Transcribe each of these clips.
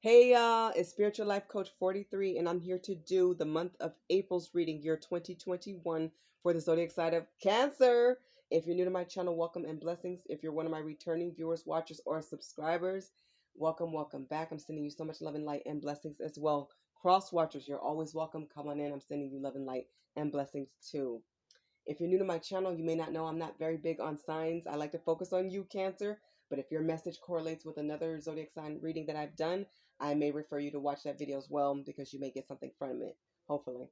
Hey y'all, it's Spiritual Life Coach 43, and I'm here to do the month of April's reading, year 2021, for the zodiac sign of Cancer. If you're new to my channel, welcome and blessings. If you're one of my returning viewers, watchers, or subscribers, welcome back. I'm sending you so much love and light and blessings as well. Cross watchers, you're always welcome. Come on in. I'm sending you love and light and blessings too. If you're new to my channel, you may not know I'm not very big on signs. I like to focus on you, Cancer. But if your message correlates with another zodiac sign reading that I've done, I may refer you to watch that video as well because you may get something from it, hopefully.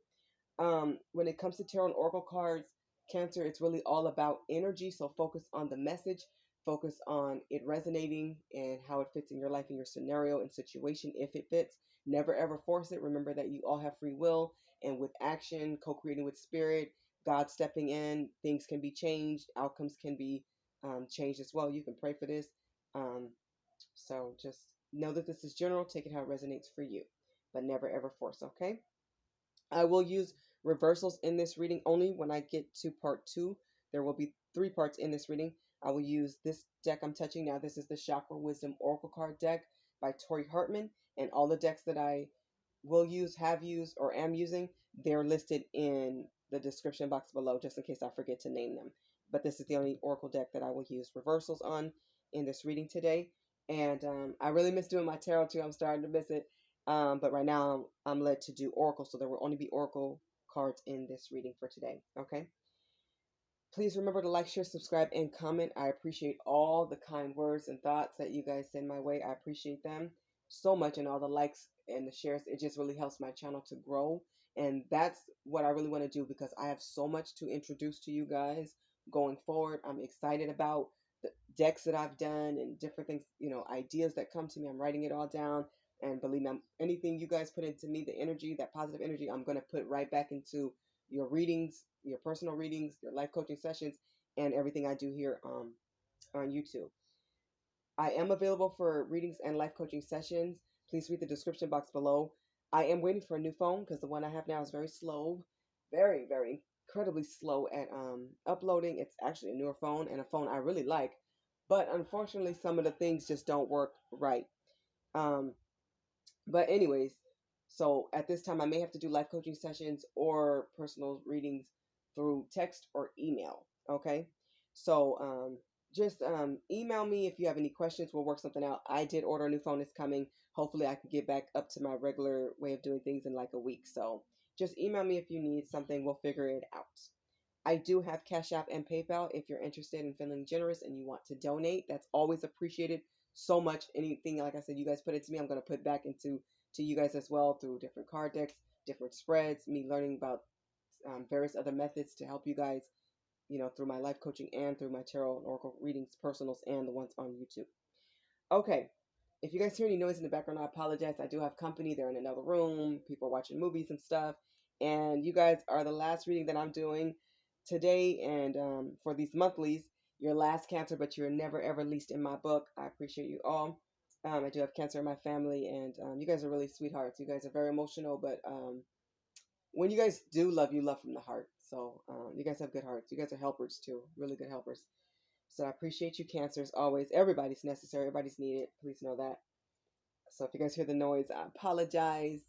When it comes to tarot and oracle cards, Cancer, it's really all about energy. So focus on the message, focus on it resonating and how it fits in your life and your scenario and situation if it fits. Never ever force it. Remember that you all have free will, and with action, co-creating with spirit, God stepping in, things can be changed, outcomes can be changed as well. You can pray for this. Um, so just know that this is general. Take it how it resonates for you, but never ever force, okay? I will use reversals in this reading only when I get to part 2. There will be 3 parts in this reading. I will use this deck I'm touching now. This is the Chakra Wisdom Oracle Card deck by Tori Hartman. And all the decks that I will use, have used, or am using, they're listed in the description box below just in case I forget to name them. But this is the only Oracle deck that I will use reversals on in this reading today. And I really miss doing my tarot too. I'm starting to miss it. But right now I'm led to do Oracle, so there will only be Oracle cards in this reading for today. Okay. Please remember to like, share, subscribe, and comment. I appreciate all the kind words and thoughts that you guys send my way. I appreciate them so much, and all the likes and the shares. It just really helps my channel to grow. And that's what I really want to do because I have so much to introduce to you guys going forward. I'm excited about the decks that I've done and different things, ideas that come to me. I'm writing it all down. And believe me, anything you guys put into me, the energy, that positive energy, I'm going to put right back into your readings, your personal readings, your life coaching sessions, and everything I do here on YouTube. I am available for readings and life coaching sessions. Please read the description box below. I am waiting for a new phone because the one I have now is very slow, very, very incredibly slow at uploading. It's actually a newer phone and a phone I really like, but unfortunately, some of the things just don't work right. But anyways, so at this time, I may have to do life coaching sessions or personal readings through text or email. Okay. So just email me if you have any questions. We'll work something out. I did order a new phone. It's coming. Hopefully I can get back up to my regular way of doing things in like a week. So just email me if you need something. We'll figure it out. I do have Cash App and PayPal if you're interested in feeling generous and you want to donate. That's always appreciated so much. Anything, like I said, you guys put into me, I'm going to put back into to you guys as well through different card decks, different spreads, me learning about various other methods to help you guys, through my life coaching and through my tarot and oracle readings, personals, and the ones on YouTube. Okay. If you guys hear any noise in the background, I apologize. I do have company. They're in another room. People are watching movies and stuff. And you guys are the last reading that I'm doing today. And for these monthlies, your last Cancer, but you're never ever least in my book. I appreciate you all. I do have Cancer in my family, and you guys are really sweethearts. You guys are very emotional, but when you guys do love, you love from the heart. So you guys have good hearts. You guys are helpers too, really good helpers. So I appreciate you, Cancers, always. Everybody's necessary. Everybody's needed. Please know that. So if you guys hear the noise, I apologize.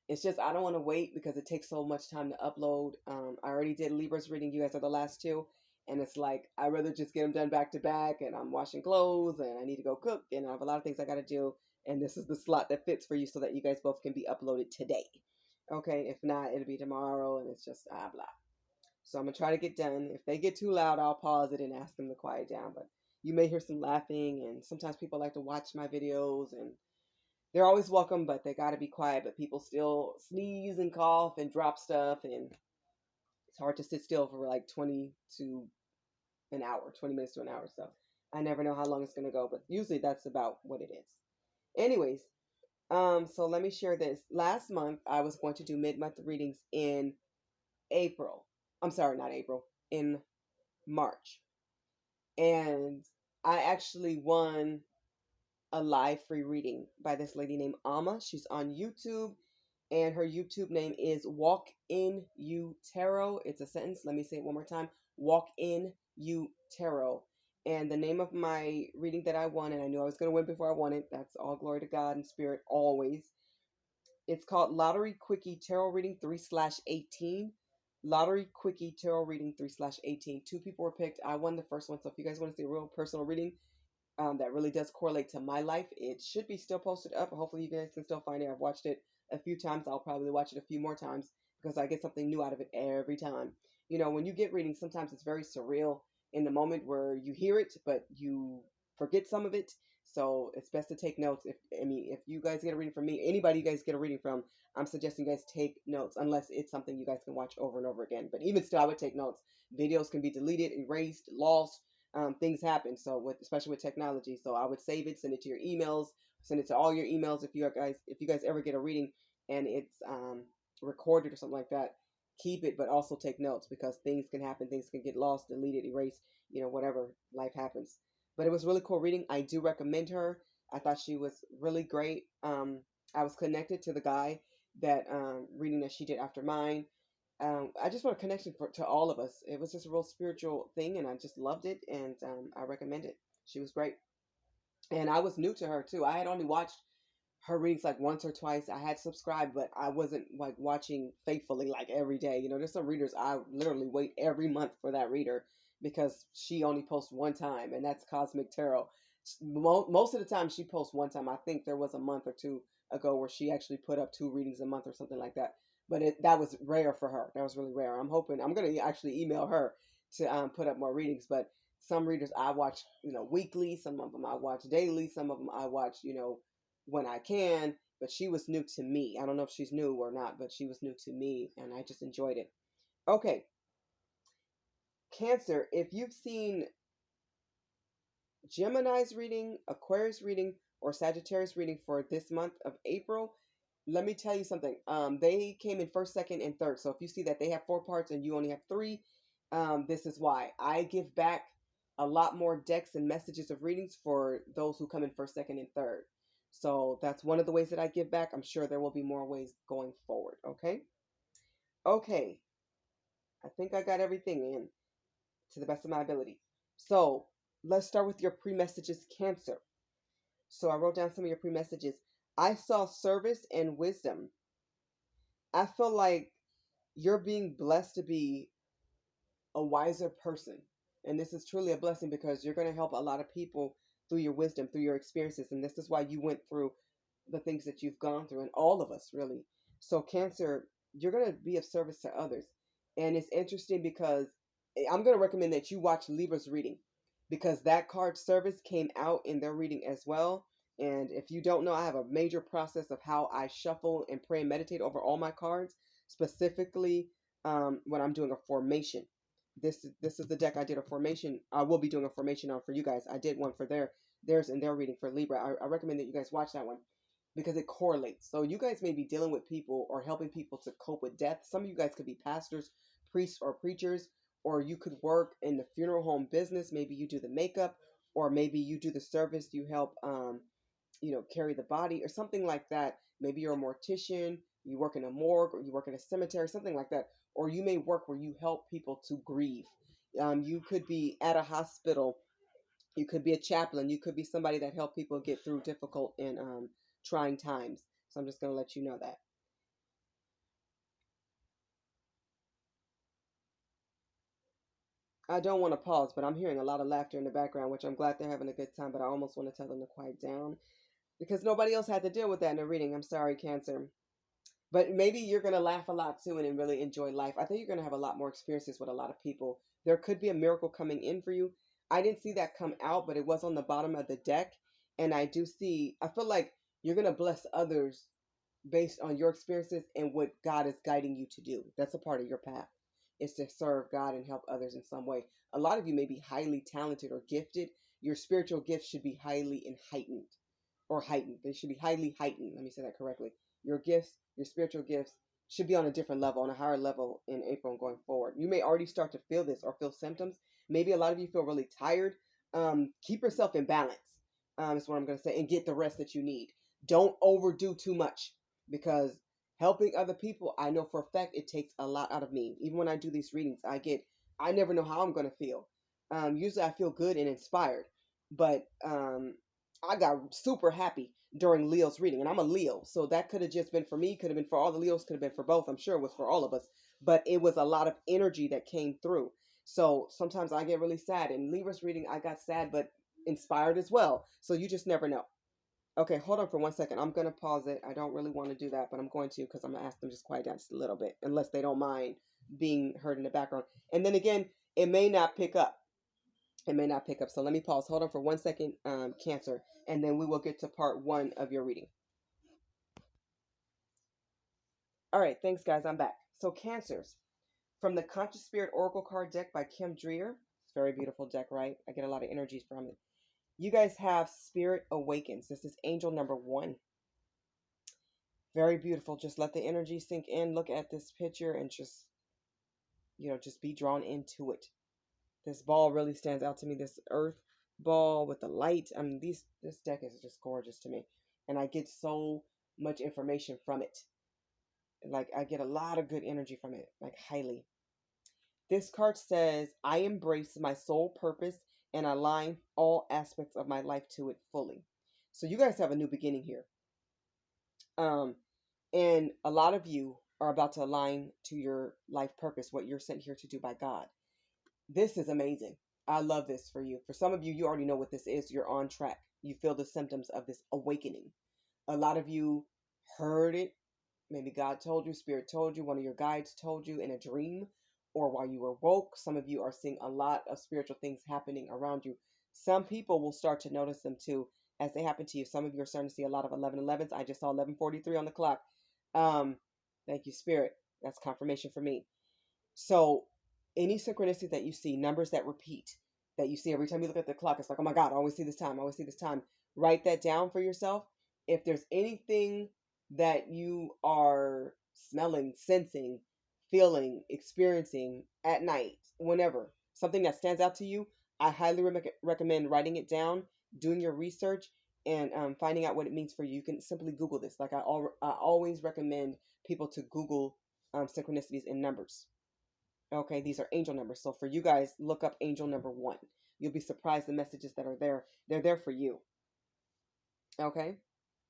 It's just I don't want to wait because it takes so much time to upload. I already did Libra's reading. You guys are the last 2. And it's like, I'd rather just get them done back to back. And I'm washing clothes and I need to go cook. And I have a lot of things I got to do. And this is the slot that fits for you so that you guys both can be uploaded today. Okay, if not, it'll be tomorrow. And it's just blah. So I'm going to try to get done. If they get too loud, I'll pause it and ask them to quiet down. But you may hear some laughing. And sometimes people like to watch my videos. And they're always welcome, but they got to be quiet. But people still sneeze and cough and drop stuff. And it's hard to sit still for like 20 to an hour, 20 minutes to an hour. So I never know how long it's going to go. But usually that's about what it is. Anyways, so let me share this. Last month, I was going to do mid-month readings in April. I'm sorry, not April, in March. And I actually won a live free reading by this lady named Amma. She's on YouTube, and her YouTube name is Walk in You Tarot. It's a sentence. Let me say it one more time. Walk in You Tarot. And the name of my reading that I won, and I knew I was going to win before I won it. That's all glory to God and spirit always. It's called Lottery Quickie Tarot Reading 3/18. Lottery Quickie Tarot Reading 3/18. Two people were picked. I won the first one. So if you guys want to see a real personal reading that really does correlate to my life, it should be still posted up. Hopefully you guys can still find it. I've watched it a few times. I'll probably watch it a few more times because I get something new out of it every time. You know, when you get readings, sometimes it's very surreal in the moment where you hear it, but you forget some of it. So it's best to take notes. If you guys get a reading from me, anybody you guys get a reading from, I'm suggesting you guys take notes unless it's something you guys can watch over and over again. But even still, I would take notes. Videos can be deleted, erased, lost. Things happen. So especially with technology, so I would save it, send it to your emails, send it to all your emails. If you guys ever get a reading and it's recorded or something like that, keep it, but also take notes because things can happen. Things can get lost, deleted, erased. You know, whatever, life happens. But it was really cool reading. I do recommend her. I thought she was really great. I was connected to the guy that reading that she did after mine. I just want a connection to all of us. It was just a real spiritual thing, and I just loved it, and I recommend it. She was great, and I was new to her too. I had only watched her readings like once or twice. I had subscribed, but I wasn't like watching faithfully like every day. You know, there's some readers I literally wait every month for that reader because she only posts one time, and that's Cosmic Tarot. Most of the time she posts one time. I think there was a month or two ago where she actually put up 2 readings a month or something like that. But that was rare for her. That was really rare. I'm hoping I'm gonna actually email her to put up more readings. But some readers I watch, you know, weekly. Some of them I watch daily. Some of them I watch, you know, when I can, but she was new to me. I don't know if she's new or not, but she was new to me and I just enjoyed it. Okay, Cancer, if you've seen Gemini's reading, Aquarius reading, or Sagittarius reading for this month of April, let me tell you something. They came in first, second, and third. So if you see that they have 4 parts and you only have 3, this is why. I give back a lot more decks and messages of readings for those who come in first, second, and third. So that's one of the ways that I give back. I'm sure there will be more ways going forward. Okay. Okay. I think I got everything in to the best of my ability. So let's start with your pre-messages, Cancer. So I wrote down some of your pre-messages. I saw service and wisdom. I feel like you're being blessed to be a wiser person. And this is truly a blessing because you're going to help a lot of people through your wisdom, through your experiences. And this is why you went through the things that you've gone through, and all of us, really. So, Cancer, you're going to be of service to others. And it's interesting because I'm going to recommend that you watch Libra's reading because that card service came out in their reading as well. And if you don't know, I have a major process of how I shuffle and pray and meditate over all my cards, specifically when I'm doing a formation. This is the deck I did a formation. I will be doing a formation on for you guys. I did one for theirs and their reading for Libra. I recommend that you guys watch that one because it correlates. So you guys may be dealing with people or helping people to cope with death. Some of you guys could be pastors, priests, or preachers, or you could work in the funeral home business. Maybe you do the makeup, or maybe you do the service. You help, carry the body or something like that. Maybe you're a mortician. You work in a morgue, or you work in a cemetery, something like that. Or you may work where you help people to grieve. You could be at a hospital. You could be a chaplain. You could be somebody that help people get through difficult and trying times. So I'm just going to let you know that. I don't want to pause, but I'm hearing a lot of laughter in the background, which I'm glad they're having a good time, but I almost want to tell them to quiet down because nobody else had to deal with that in the reading. I'm sorry, Cancer. But maybe you're going to laugh a lot too and really enjoy life. I think you're going to have a lot more experiences with a lot of people. There could be a miracle coming in for you. I didn't see that come out, but it was on the bottom of the deck. And I feel like you're going to bless others based on your experiences and what God is guiding you to do. That's a part of your path, is to serve God and help others in some way. A lot of you may be highly talented or gifted. Your spiritual gifts should be highly and heightened or heightened. They should be highly heightened. Let me say that correctly. Your gifts, your spiritual gifts should be on a different level, on a higher level in April and going forward. You may already start to feel this or feel symptoms. Maybe a lot of you feel really tired. Keep yourself in balance. Is what I'm going to say, and get the rest that you need. Don't overdo too much because helping other people, I know for a fact it takes a lot out of me. Even when I do these readings, I never know how I'm going to feel. Usually I feel good and inspired, but I got super happy during Leo's reading, and I'm a Leo, so that could have just been for me, could have been for all the Leos, could have been for both. I'm sure it was for all of us, but it was a lot of energy that came through. So sometimes I get really sad. In Libra's reading, I got sad, but inspired as well. So you just never know. Okay, hold on for 1 second. I'm gonna pause it. I don't really want to do that, but I'm going to because I'm gonna ask them just quiet down just a little bit, unless they don't mind being heard in the background. And then again, it may not pick up. It may not pick up. So let me pause. Hold on for 1 second, Cancer, and then we will get to part one of your reading. All right, thanks, guys. I'm back. So, Cancers, from the Conscious Spirit Oracle card deck by Kim Dreer. It's a very beautiful deck, right? I get a lot of energies from it. You guys have Spirit Awakens. This is angel number 1. Very beautiful. Just let the energy sink in. Look at this picture and just, just be drawn into it. This ball really stands out to me. This earth ball with the light. I mean, this deck is just gorgeous to me. And I get so much information from it. Like, I get a lot of good energy from it, like highly. This card says, I embrace my soul purpose and align all aspects of my life to it fully. So you guys have a new beginning here. And a lot of you are about to align to your life purpose, what you're sent here to do by God. This is amazing. I love this for you. For some of you, you already know what this is. You're on track. You feel the symptoms of this awakening. A lot of you heard it. Maybe God told you, Spirit told you, one of your guides told you in a dream, or while you were woke. Some of you are seeing a lot of spiritual things happening around you. Some people will start to notice them too as they happen to you. Some of you are starting to see a lot of 1111s. I just saw 1143 on the clock. Thank you, Spirit. That's confirmation for me. So any synchronicity that you see, numbers that repeat, that you see every time you look at the clock, it's like, oh my God, I always see this time. I always see this time. Write that down for yourself. If there's anything that you are smelling, sensing, feeling, experiencing at night, whenever, something that stands out to you, I highly recommend writing it down, doing your research, and finding out what it means for you. You can simply Google this. Like I always recommend people to Google synchronicities in numbers. Okay, these are angel numbers. So for you guys, look up angel number 1. You'll be surprised the messages that are there. They're there for you. Okay,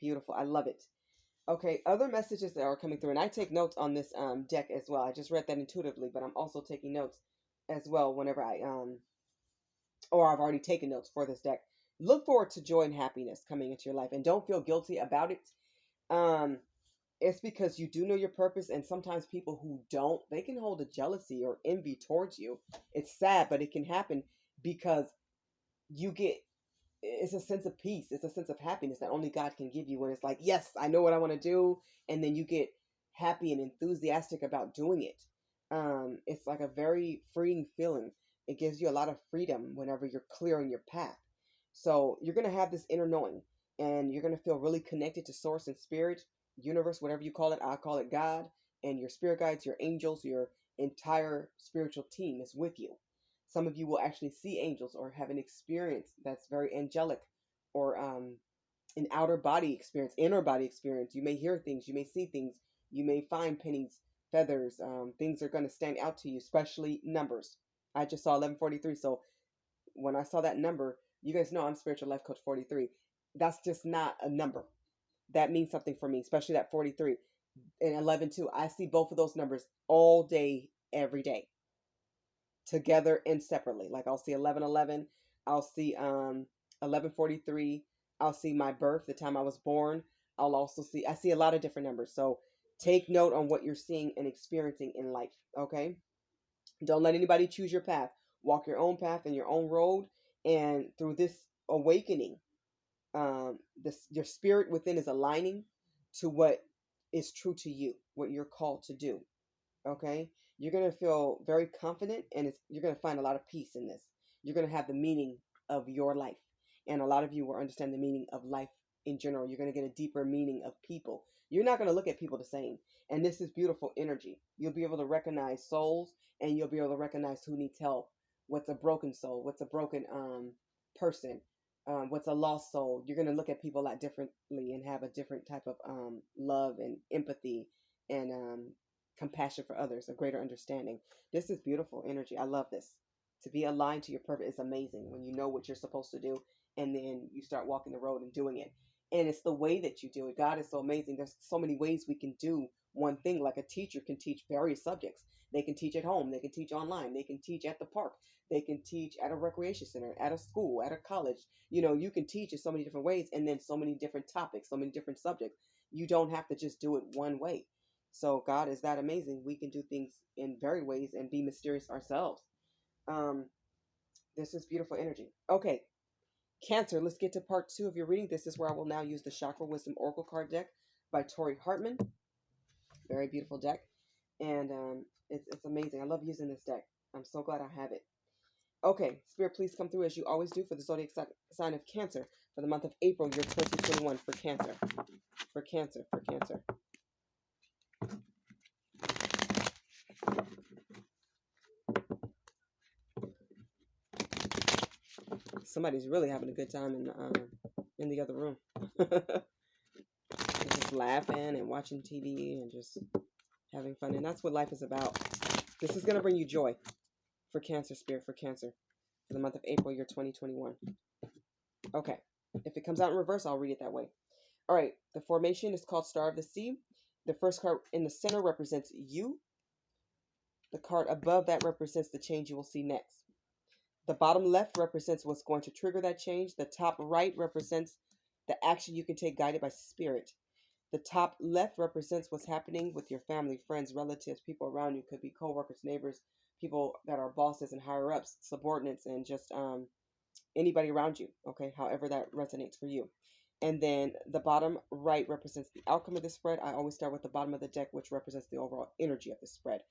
beautiful. I love it. Okay, other messages that are coming through, and I take notes on this deck as well. I just read that intuitively, but I'm also taking notes as well whenever or I've already taken notes for this deck. Look forward to joy and happiness coming into your life, and don't feel guilty about it. It's because you do know your purpose, and sometimes people who don't, they can hold a jealousy or envy towards you. It's sad, but it can happen because you get, it's a sense of peace. It's a sense of happiness that only God can give you when it's like, yes, I know what I want to do. And then you get happy and enthusiastic about doing it. It's like a very freeing feeling. It gives you a lot of freedom whenever you're clearing your path. So you're going to have this inner knowing, and you're going to feel really connected to source and spirit, universe, whatever you call it. I call it God, and your spirit guides, your angels, your entire spiritual team is with you. Some of you will actually see angels or have an experience that's very angelic, or an outer body experience, inner body experience. You may hear things, you may see things, you may find pennies, feathers. Things are going to stand out to you, especially numbers. I just saw 1143. So when I saw that number, you guys know I'm Spiritual Life Coach 43. That's just not a number. That means something for me, especially that 43 and 11 too. I see both of those numbers all day, every day, together and separately. Like I'll see 1111, I'll see 1143, I'll see my birth, the time I was born. I'll also see, I see a lot of different numbers. So take note on what you're seeing and experiencing in life, okay? Don't let anybody choose your path. Walk your own path and your own road. And through this awakening, your spirit within is aligning to what is true to you, what you're called to do. Okay, you're going to feel very confident, and you're going to find a lot of peace in this. You're going to have the meaning of your life, and a lot of you will understand the meaning of life in general. You're going to get a deeper meaning of people. You're not going to look at people the same, and this is beautiful energy. You'll be able to recognize souls, and you'll be able to recognize who needs help. What's a broken soul? What's a broken person? What's a lost soul? You're going to look at people a lot differently and have a different type of love and empathy and compassion for others, a greater understanding. This is beautiful energy. I love this. To be aligned to your purpose is amazing when you know what you're supposed to do and then you start walking the road and doing it. And it's the way that you do it. God is so amazing. There's so many ways we can do one thing. Like a teacher can teach various subjects. They can teach at home. They can teach online. They can teach at the park. They can teach at a recreation center, at a school, at a college. You can teach in so many different ways and then so many different topics, so many different subjects. You don't have to just do it one way. So God is that amazing. We can do things in varied ways and be mysterious ourselves. Um, this is beautiful energy. Okay, Cancer, let's get to part 2 of your reading. This is where I will now use the Chakra Wisdom Oracle card deck by Tori Hartman. Very beautiful deck. And it's amazing. I love using this deck. I'm so glad I have it. Okay, Spirit, please come through as you always do for the zodiac sign of Cancer for the month of April, year 2021 for Cancer. For Cancer, for Cancer. Somebody's really having a good time in the other room. Just laughing and watching TV and just having fun. And that's what life is about. This is going to bring you joy for Cancer, Spirit, for Cancer for the month of April, year 2021. Okay. If it comes out in reverse, I'll read it that way. All right. The formation is called Star of the Sea. The first card in the center represents you. The card above that represents the change you will see next. The bottom left represents what's going to trigger that change. The top right represents the action you can take guided by spirit. The top left represents what's happening with your family, friends, relatives, people around you. Could be coworkers, neighbors, people that are bosses and higher ups, subordinates, and just anybody around you. Okay, however that resonates for you. And then the bottom right represents the outcome of the spread. I always start with the bottom of the deck, which represents the overall energy of the spread.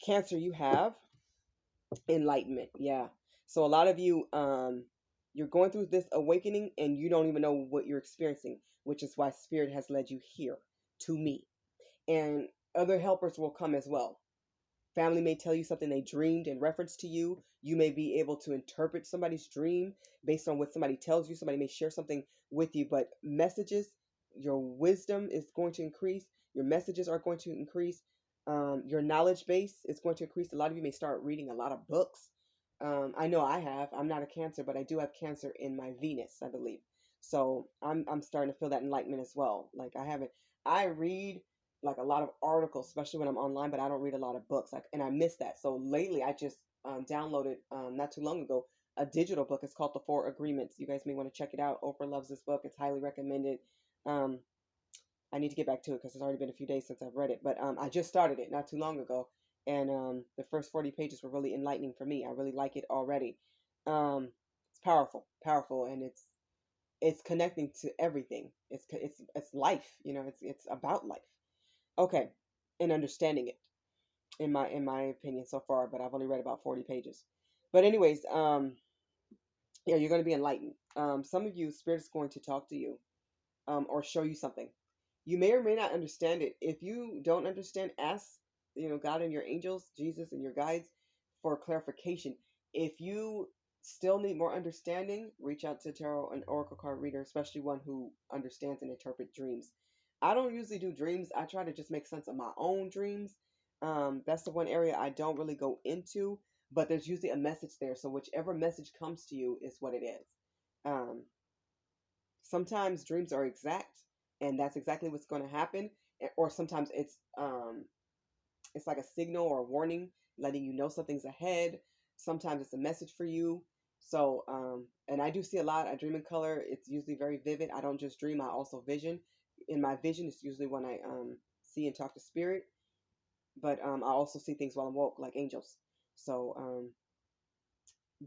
Cancer, you have enlightenment. Yeah. So a lot of you, you're going through this awakening and you don't even know what you're experiencing, which is why Spirit has led you here to me. And other helpers will come as well. Family may tell you something they dreamed in reference to you. You may be able to interpret somebody's dream based on what somebody tells you. Somebody may share something with you, but messages, your wisdom is going to increase. Your messages are going to increase. Your knowledge base is going to increase. A lot of you may start reading a lot of books. I know I have. I'm not a Cancer, but I do have Cancer in my Venus, I believe. So I'm starting to feel that enlightenment as well. Like I read like a lot of articles, especially when I'm online, but I don't read a lot of books. And I miss that. So lately, I just downloaded not too long ago a digital book. It's called The Four Agreements. You guys may want to check it out. Oprah loves this book. It's highly recommended. I need to get back to it because it's already been a few days since I've read it. But I just started it not too long ago, and the first 40 pages were really enlightening for me. I really like it already. It's powerful, and it's connecting to everything. It's life. It's about life. Okay, and understanding it, in my opinion so far, but I've only read about 40 pages. But anyways, yeah, you're going to be enlightened. Some of you, Spirit is going to talk to you, or show you something. You may or may not understand it. If you don't understand, ask, God and your angels, Jesus and your guides for clarification. If you still need more understanding, reach out to a tarot and oracle card reader, especially one who understands and interprets dreams. I don't usually do dreams. I try to just make sense of my own dreams. That's the one area I don't really go into, but there's usually a message there. So whichever message comes to you is what it is. Sometimes dreams are exact, and that's exactly what's going to happen. Or sometimes it's like a signal or a warning, letting you know something's ahead. Sometimes it's a message for you. So, and I do see a lot. I dream in color. It's usually very vivid. I don't just dream. I also vision. In my vision, it's usually when I see and talk to Spirit. But I also see things while I'm woke, like angels. So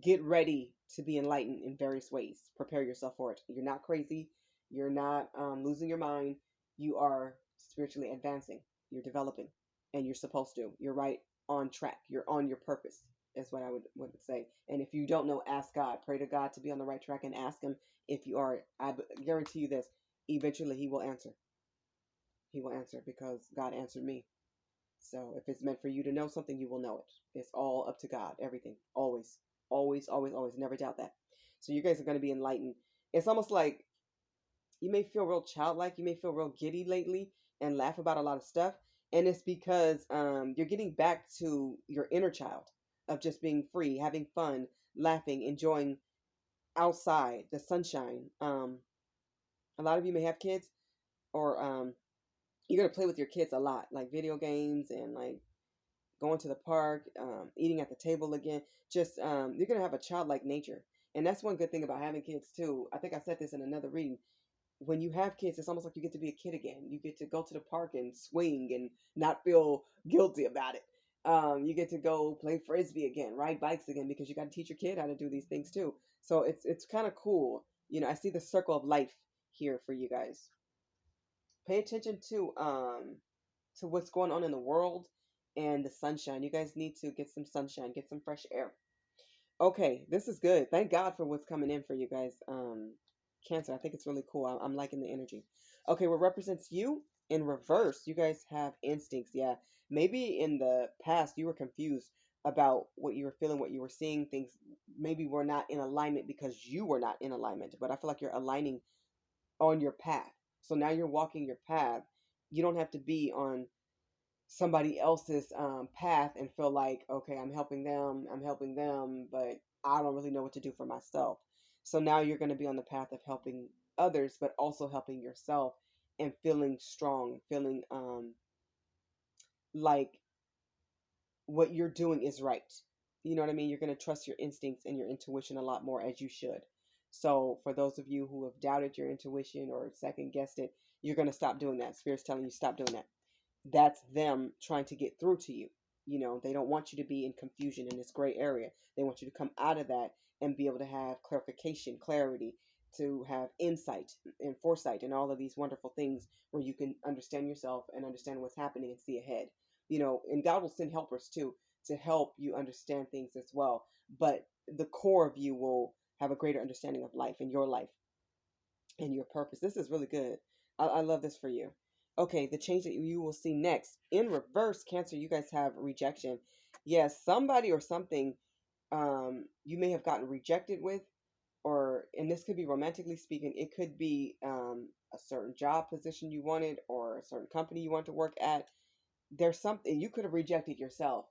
get ready to be enlightened in various ways. Prepare yourself for it. You're not crazy. You're not losing your mind. You are spiritually advancing. You're developing, and you're supposed to. You're right on track. You're on your purpose, is what I would say. And if you don't know, ask God. Pray to God to be on the right track and ask Him if you are. I guarantee you this. Eventually, He will answer. He will answer because God answered me. So if it's meant for you to know something, you will know it. It's all up to God. Everything. Always. Always, always, always. Never doubt that. So you guys are going to be enlightened. It's almost like you may feel real childlike. You may feel real giddy lately and laugh about a lot of stuff. And it's because you're getting back to your inner child. of just being free, having fun, laughing, enjoying outside, the sunshine. A lot of you may have kids, or you're gonna play with your kids a lot, like video games and like going to the park, eating at the table again. Just you're gonna have a childlike nature, and that's one good thing about having kids too. I think I said this in another reading. When you have kids, it's almost like you get to be a kid again. You get to go to the park and swing and not feel guilty about it. You get to go play frisbee again, ride bikes again, because you got to teach your kid how to do these things too. So it's kind of cool. I see the circle of life here for you guys. Pay attention to what's going on in the world and the sunshine. You guys need to get some sunshine, get some fresh air. Okay, this is good. Thank God for what's coming in for you guys. Cancer, I think it's really cool. I'm liking the energy. Okay, what represents you in reverse? You guys have instincts. Yeah, maybe in the past you were confused about what you were feeling, what you were seeing. Things maybe were not in alignment because you were not in alignment. But I feel like you're aligning on your path. So now you're walking your path. You don't have to be on somebody else's path and feel like, okay, I'm helping them, but I don't really know what to do for myself. So now you're going to be on the path of helping others, but also helping yourself and feeling strong, feeling like what you're doing is right. You know what I mean? You're going to trust your instincts and your intuition a lot more, as you should. So for those of you who have doubted your intuition or second guessed it, you're going to stop doing that. Spirit's telling you stop doing that. That's them trying to get through to you. They don't want you to be in confusion in this gray area. They want you to come out of that and be able to have clarification, clarity, to have insight and foresight and all of these wonderful things where you can understand yourself and understand what's happening and see ahead. And God will send helpers too to help you understand things as well. But the core of you will have a greater understanding of life and your life and your purpose. This is really good. I love this for you. Okay, the change that you will see next. In reverse, Cancer, you guys have rejection. Yes, somebody or something you may have gotten rejected with, and this could be romantically speaking, it could be a certain job position you wanted or a certain company you want to work at. There's something you could have rejected yourself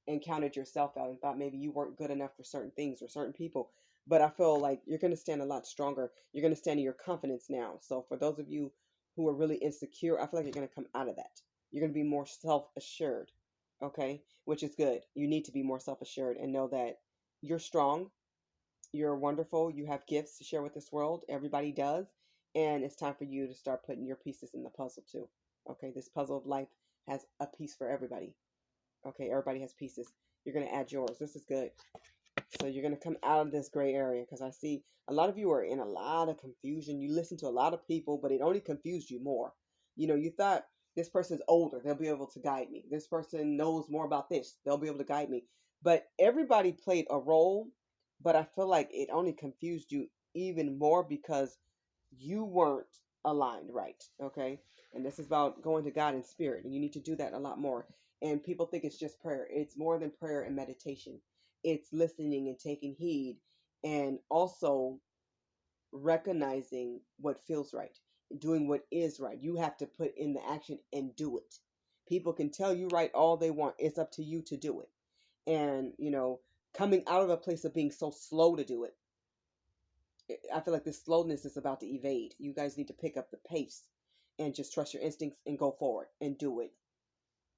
and counted yourself out and thought maybe you weren't good enough for certain things or certain people. But I feel like you're going to stand a lot stronger. You're going to stand in your confidence now. So for those of you who are really insecure, I feel like you're going to come out of that. You're going to be more self-assured, okay? Which is good. You need to be more self-assured and know that you're strong, you're wonderful, you have gifts to share with this world. Everybody does. And it's time for you to start putting your pieces in the puzzle too. Okay, this puzzle of life has a piece for everybody. Okay, everybody has pieces. You're going to add yours. This is good. So you're going to come out of this gray area because I see a lot of you are in a lot of confusion. You listen to a lot of people, but it only confused you more. You thought this person's older. They'll be able to guide me. This person knows more about this. They'll be able to guide me. But everybody played a role, but I feel like it only confused you even more because you weren't aligned right. Okay. And this is about going to God in spirit. And you need to do that a lot more. And people think it's just prayer. It's more than prayer and meditation. It's listening and taking heed and also recognizing what feels right, doing what is right. You have to put in the action and do it. People can tell you right all they want. It's up to you to do it. And, coming out of a place of being so slow to do it, I feel like this slowness is about to evade. You guys need to pick up the pace and just trust your instincts and go forward and do it.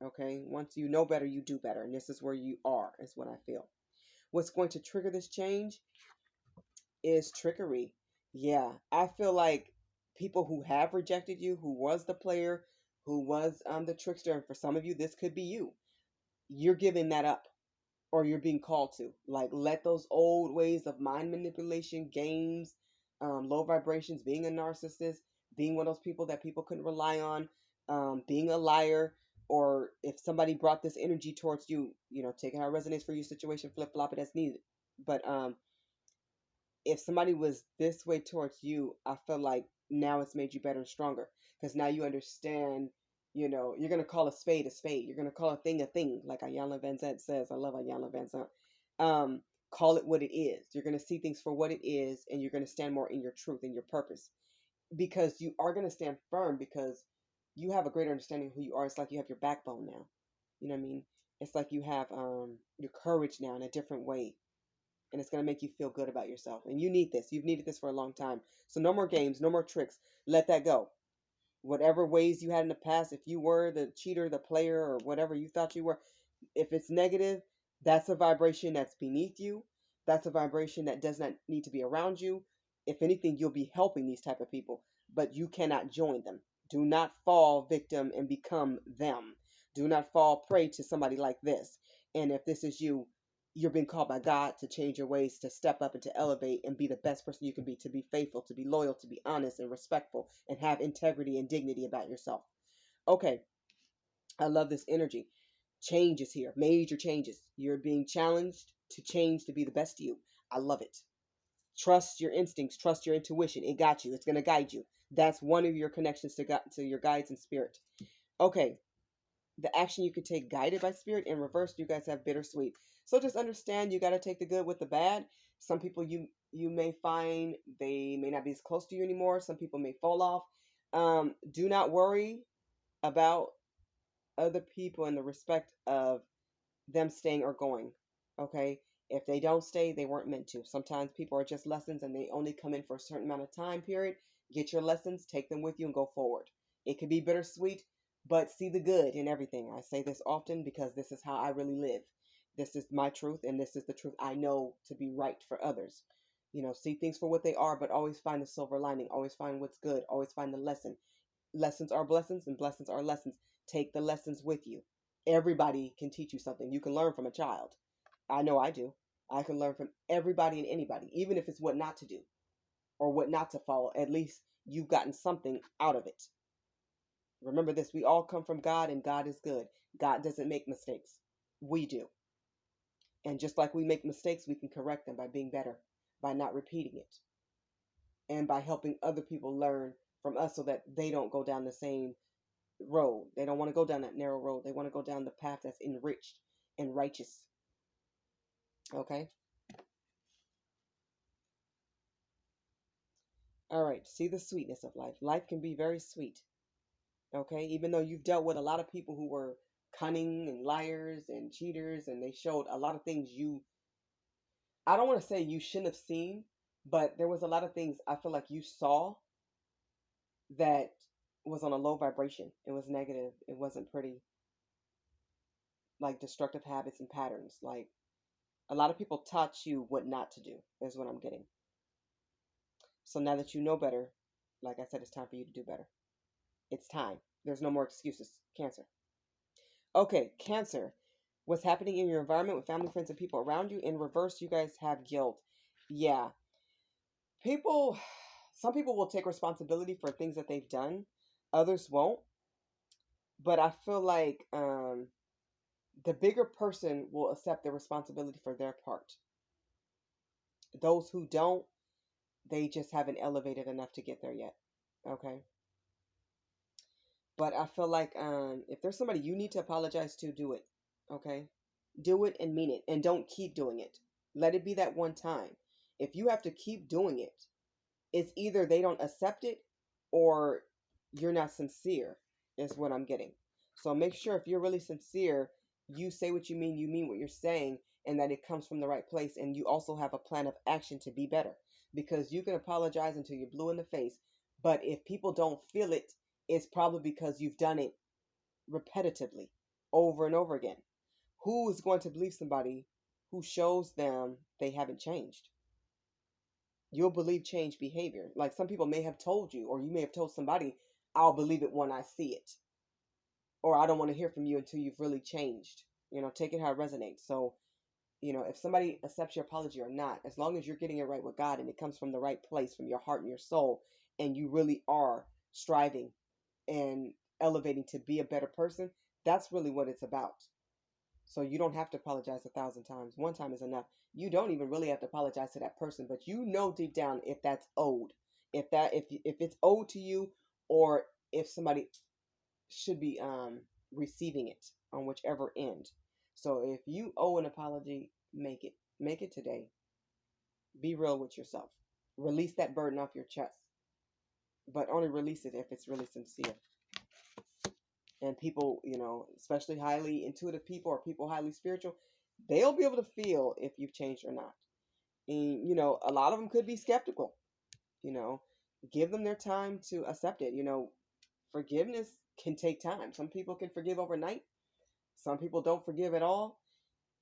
Okay? Once you know better, you do better. And this is where you are, is what I feel. What's going to trigger this change is trickery. Yeah, I feel like people who have rejected you, who was the player, who was the trickster, and for some of you, this could be you. You're giving that up, or you're being called to. Like, let those old ways of mind manipulation, games, low vibrations, being a narcissist, being one of those people that people couldn't rely on, being a liar, or if somebody brought this energy towards you, take it how it resonates for you situation, flip flop it as needed. But if somebody was this way towards you, I feel like now it's made you better and stronger because now you understand. You're gonna call a spade a spade. You're gonna call a thing, like Ayanna Van Zant says. I love Ayanna Van Zant. Call it what it is. You're gonna see things for what it is, and you're gonna stand more in your truth and your purpose because you are gonna stand firm because you have a greater understanding of who you are. It's like you have your backbone now. You know what I mean? It's like you have your courage now in a different way, and it's going to make you feel good about yourself. And you need this. You've needed this for a long time. So no more games, no more tricks. Let that go. Whatever ways you had in the past, if you were the cheater, the player, or whatever you thought you were, if it's negative, that's a vibration that's beneath you. That's a vibration that does not need to be around you. If anything, you'll be helping these type of people, but you cannot join them. Do not fall victim and become them. Do not fall prey to somebody like this. And if this is you, you're being called by God to change your ways, to step up and to elevate and be the best person you can be, to be faithful, to be loyal, to be honest and respectful, and have integrity and dignity about yourself. Okay, I love this energy. Change is here, major changes. You're being challenged to change to be the best you. I love it. Trust your instincts, trust your intuition. It got you, it's going to guide you. That's one of your connections to God, to your guides and spirit. Okay, the action you can take guided by spirit. In reverse, you guys have bittersweet. So just understand you got to take the good with the bad. Some people you may find they may not be as close to you anymore. Some people may fall off. Do not worry about other people in the respect of them staying or going. Okay, if they don't stay, they weren't meant to. Sometimes people are just lessons and they only come in for a certain amount of time period. Get your lessons, take them with you, and go forward. It can be bittersweet, but see the good in everything. I say this often because this is how I really live. This is my truth, and this is the truth I know to be right for others. See things for what they are, but always find the silver lining. Always find what's good. Always find the lesson. Lessons are blessings, and blessings are lessons. Take the lessons with you. Everybody can teach you something. You can learn from a child. I know I do. I can learn from everybody and anybody, even if it's what not to do or what not to follow. At least you've gotten something out of it. Remember this, we all come from God, and God is good. God doesn't make mistakes. We do. And just like we make mistakes, we can correct them by being better, by not repeating it, and by helping other people learn from us so that they don't go down the same road. They don't want to go down that narrow road. They want to go down the path that's enriched and righteous. Okay? All right. See the sweetness of life. Life can be very sweet. Okay? Even though you've dealt with a lot of people who were cunning and liars and cheaters, and they showed a lot of things I don't want to say you shouldn't have seen, but there was a lot of things I feel like you saw that was on a low vibration. It was negative. It wasn't pretty. Like destructive habits and patterns. Like a lot of people taught you what not to do, is what I'm getting. So now that you know better, like I said, it's time for you to do better. It's time. There's no more excuses. Cancer. Okay, Cancer. What's happening in your environment with family, friends, and people around you? In reverse, you guys have guilt. Yeah. Some people will take responsibility for things that they've done. Others won't. But I feel like the bigger person will accept the responsibility for their part. Those who don't, they just haven't elevated enough to get there yet. Okay. But I feel like if there's somebody you need to apologize to, do it. Okay? Do it and mean it. And don't keep doing it. Let it be that one time. If you have to keep doing it, it's either they don't accept it or you're not sincere, is what I'm getting. So make sure if you're really sincere, you say what you mean what you're saying, and that it comes from the right place. And you also have a plan of action to be better. Because you can apologize until you're blue in the face. But if people don't feel it, it's probably because you've done it repetitively over and over again. Who is going to believe somebody who shows them they haven't changed? You'll believe changed behavior. Like some people may have told you, or you may have told somebody, I'll believe it when I see it. Or I don't want to hear from you until you've really changed. Take it how it resonates. So, if somebody accepts your apology or not, as long as you're getting it right with God and it comes from the right place, from your heart and your soul, and you really are striving and elevating to be a better person, that's really what it's about. So you don't have to apologize 1,000 times. One time is enough. You don't even really have to apologize to that person, but you know deep down if that's owed, if it's owed to you, or if somebody should be receiving it on whichever end. So if you owe an apology, make it today. Be real with yourself. Release that burden off your chest, but only release it if it's really sincere. And people, especially highly intuitive people or people highly spiritual, they'll be able to feel if you've changed or not. And, a lot of them could be skeptical, you know, give them their time to accept it. Forgiveness can take time. Some people can forgive overnight. Some people don't forgive at all,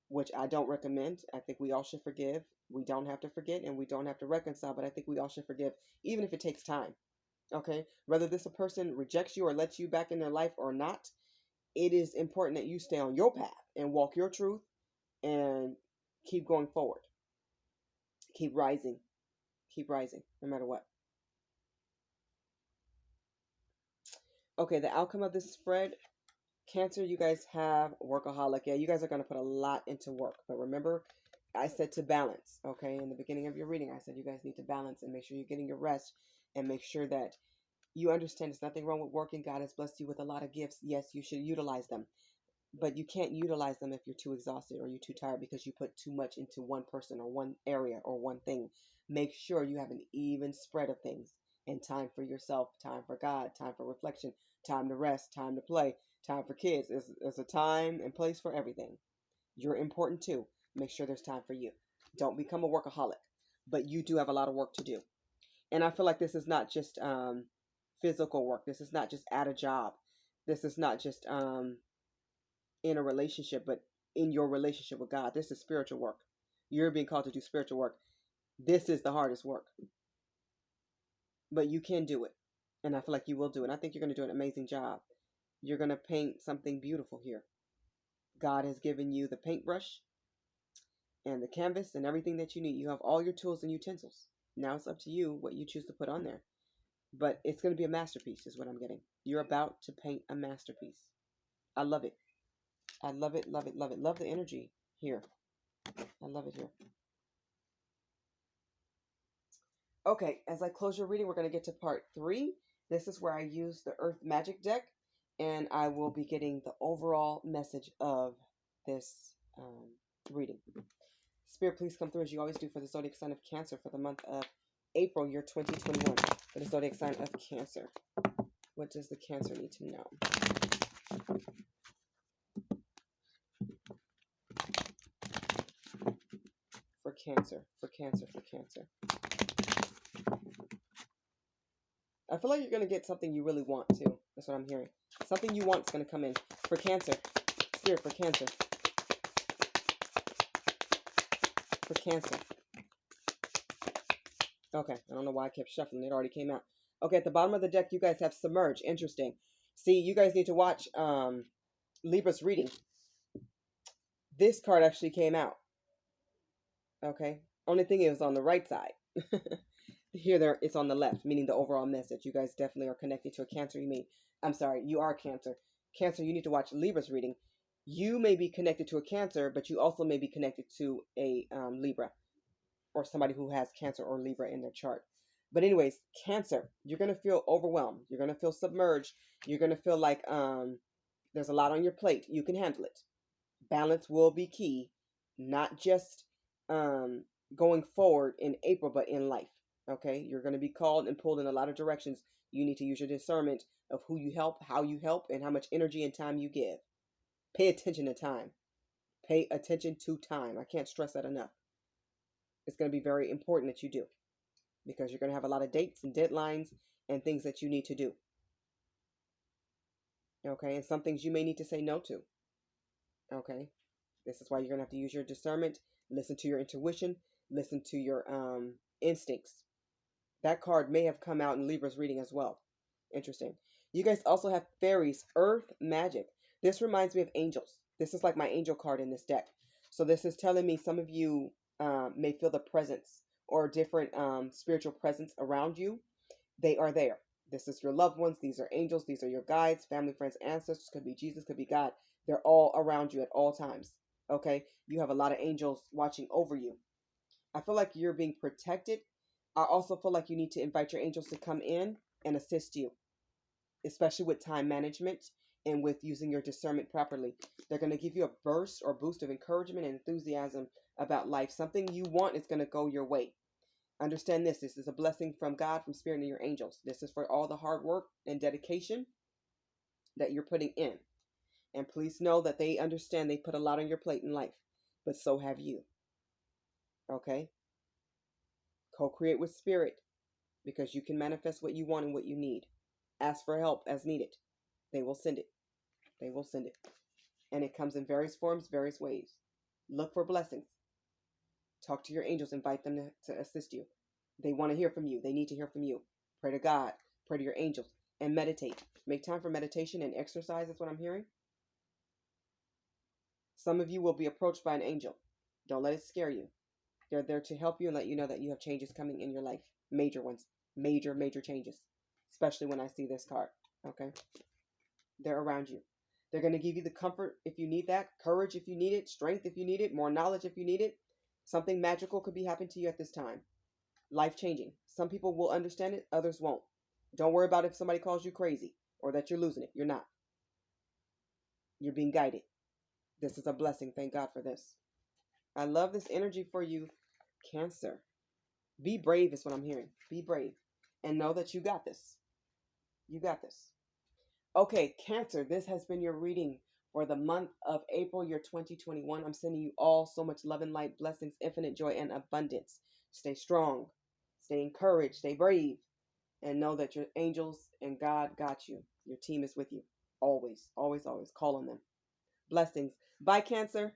which I don't recommend. I think we all should forgive. We don't have to forget and we don't have to reconcile, but I think we all should forgive, even if it takes time. Okay? Whether this a person rejects you or lets you back in their life or not, it is important that you stay on your path and walk your truth and keep going forward. Keep rising. Keep rising, no matter what. Okay, the outcome of this spread, Cancer, you guys have workaholic. Yeah, you guys are going to put a lot into work. But remember, I said to balance, okay? In the beginning of your reading, I said you guys need to balance and make sure you're getting your rest and make sure that you understand there's nothing wrong with working. God has blessed you with a lot of gifts. Yes, you should utilize them. But you can't utilize them if you're too exhausted or you're too tired because you put too much into one person or one area or one thing. Make sure you have an even spread of things and time for yourself, time for God, time for reflection, time to rest, time to play, time for kids. There's a time and place for everything. You're important too. Make sure there's time for you. Don't become a workaholic, but you do have a lot of work to do. And I feel like this is not just physical work. This is not just at a job. This is not just in a relationship, but in your relationship with God. This is spiritual work. You're being called to do spiritual work. This is the hardest work, but you can do it. And I feel like you will do it. I think you're going to do an amazing job. You're going to paint something beautiful here. God has given you the paintbrush and the canvas and everything that you need. You have all your tools and utensils. Now it's up to you what you choose to put on there. But it's going to be a masterpiece is what I'm getting. You're about to paint a masterpiece. I love it. I love it, love it, love it. Love the energy here. I love it here. Okay, as I close your reading, we're going to get to part 3. This is where I use the Earth Magic deck, and I will be getting the overall message of this reading. Spirit, please come through as you always do for the zodiac sign of Cancer for the month of April, year 2021. For the zodiac sign of Cancer. What does the Cancer need to know? For Cancer, for Cancer, for Cancer. I feel like you're going to get something you really want too. That's what I'm hearing. Something you want is going to come in. For Cancer. Spirit, for Cancer. For Cancer. Okay, I don't know why I kept shuffling. It already came out. Okay, at the bottom of the deck, you guys have Submerge. Interesting. See, you guys need to watch Libra's reading. This card actually came out. Okay. Only thing is on the right side. Here, it's on the left, meaning the overall message. You guys definitely are connected to a Cancer. You are Cancer. Cancer, you need to watch Libra's reading. You may be connected to a Cancer, but you also may be connected to a Libra or somebody who has Cancer or Libra in their chart. But anyways, Cancer, you're going to feel overwhelmed. You're going to feel submerged. You're going to feel like there's a lot on your plate. You can handle it. Balance will be key, not just going forward in April, but in life. Okay, you're going to be called and pulled in a lot of directions. You need to use your discernment of who you help, how you help, and how much energy and time you give. Pay attention to time. Pay attention to time. I can't stress that enough. It's going to be very important that you do because you're going to have a lot of dates and deadlines and things that you need to do. Okay, and some things you may need to say no to. Okay, this is why you're going to have to use your discernment, listen to your intuition, listen to your instincts. That card may have come out in Libra's reading as well. Interesting. You guys also have fairies, earth magic. This reminds me of angels. This is like my angel card in this deck. So this is telling me some of you may feel the presence or different spiritual presence around you. They are there. This is your loved ones. These are angels. These are your guides, family, friends, ancestors. Could be Jesus, could be God. They're all around you at all times. Okay? You have a lot of angels watching over you. I feel like you're being protected. I also feel like you need to invite your angels to come in and assist you, especially with time management and with using your discernment properly. They're going to give you a burst or boost of encouragement and enthusiasm about life. Something you want is going to go your way. Understand this. This is a blessing from God, from Spirit, and your angels. This is for all the hard work and dedication that you're putting in. And please know that they understand they put a lot on your plate in life, but so have you. Okay? Co-create with spirit, because you can manifest what you want and what you need. Ask for help as needed. They will send it. They will send it. And it comes in various forms, various ways. Look for blessings. Talk to your angels. Invite them to assist you. They want to hear from you. They need to hear from you. Pray to God. Pray to your angels. And meditate. Make time for meditation and exercise is what I'm hearing. Some of you will be approached by an angel. Don't let it scare you. They're there to help you and let you know that you have changes coming in your life. Major ones. Major, major changes. Especially when I see this card. Okay? They're around you. They're going to give you the comfort if you need that, courage if you need it, strength if you need it, more knowledge if you need it. Something magical could be happening to you at this time. Life-changing. Some people will understand it, others won't. Don't worry about if somebody calls you crazy or that you're losing it. You're not. You're being guided. This is a blessing. Thank God for this. I love this energy for you, Cancer. Be brave is what I'm hearing. Be brave. And know that you got this. You got this. Okay, Cancer, this has been your reading for the month of April, year 2021. I'm sending you all so much love and light, blessings, infinite joy, and abundance. Stay strong, stay encouraged, stay brave, and know that your angels and God got you. Your team is with you. Always, always, always. Call on them. Blessings. Bye, Cancer.